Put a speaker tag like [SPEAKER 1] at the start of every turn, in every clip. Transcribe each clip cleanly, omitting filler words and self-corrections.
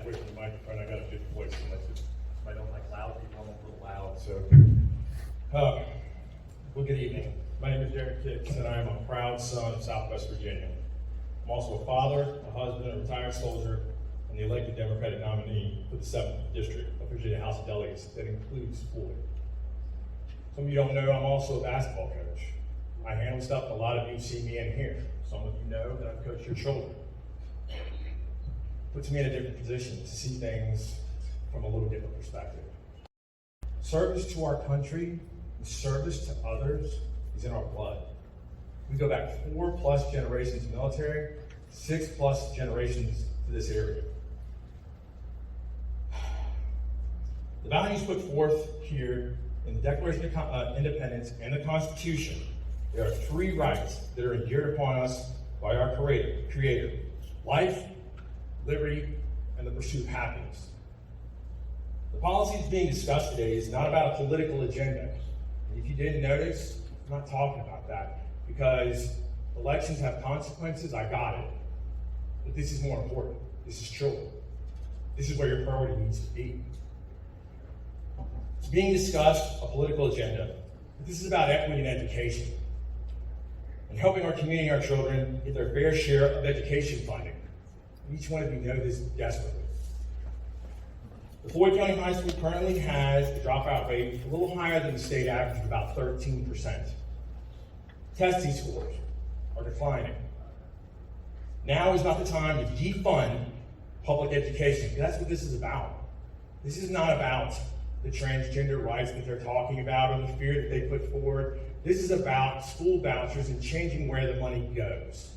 [SPEAKER 1] away from the microphone. I got a good voice, and I don't like loud people. I'm a little loud, so. Well, good evening. My name is Derek Hicks, and I am a proud son of Southwest Virginia. I'm also a father, a husband, a retired soldier, and the elected Democratic nominee for the 7th District of Virginia House of Delegates that includes Floyd. Some of you don't know I'm also a basketball coach. I handle stuff a lot of you see me in here. Some of you know that I've coached your children. Puts me in a different position to see things from a little different perspective. Service to our country, and service to others is in our blood. We go back 4+ generations of military, 6+ generations to this area. The values put forth here in the Declaration of Independence and the Constitution, there are 3 rights that are endeared upon us by our Creator: life, liberty, and the pursuit of happiness. The policies being discussed today is not about a political agenda. And if you didn't notice, I'm not talking about that, because elections have consequences. I got it. But this is more important. This is children. This is where your priority needs to be. It's being discussed a political agenda, but this is about equity in education and helping our community and our children get their fair share of education funding. Each one of you know this desperately. The Floyd County High School currently has a dropout rate a little higher than the state average of about 13%. Testing scores are declining. Now is not the time to defund public education. That's what this is about. This is not about the transgender rights that they're talking about or the fear that they put forward. This is about school vouchers and changing where the money goes.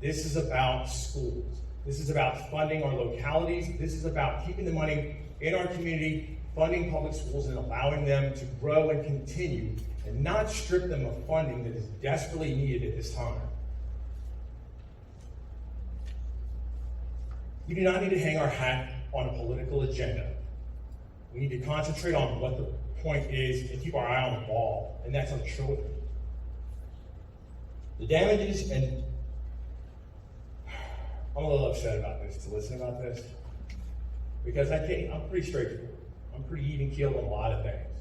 [SPEAKER 1] This is about schools. This is about funding our localities. This is about keeping the money in our community, funding public schools and allowing them to grow and continue, and not strip them of funding that is desperately needed at this time. We do not need to hang our hat on a political agenda. We need to concentrate on what the point is and keep our eye on the ball, and that's our children. The damages, and I'm a little upset about this, to listen about this, because I'm pretty straightforward. I'm pretty even-keeled on a lot of things.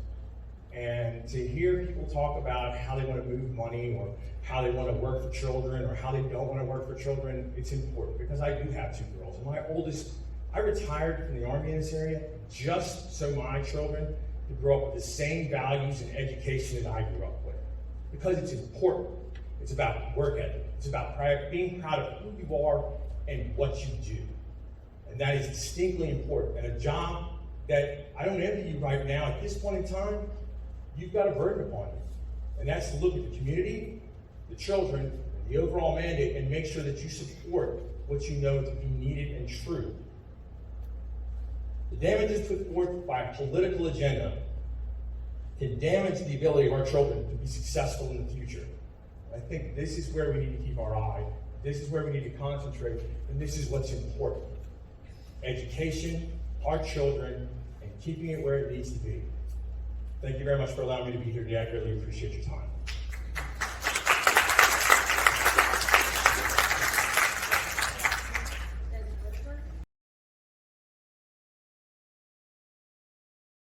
[SPEAKER 1] And to hear people talk about how they want to move money or how they want to work for children or how they don't want to work for children, it's important, because I do have 2 girls. And my oldest, I retired from the Army in this area just so my children could grow up with the same values and education that I grew up with. Because it's important. It's about work ethic. It's about being proud of who you are and what you do. And that is distinctly important. And a job that I don't envy you right now, at this point in time, you've got a burden upon you. And that's to look at the community, the children, and the overall mandate, and make sure that you support what you know to be needed and true. The damages put forth by a political agenda can damage the ability of our children to be successful in the future. I think this is where we need to keep our eye. This is where we need to concentrate, and this is what's important. Education, our children, and keeping it where it needs to be. Thank you very much for allowing me to be here today. I really appreciate your time.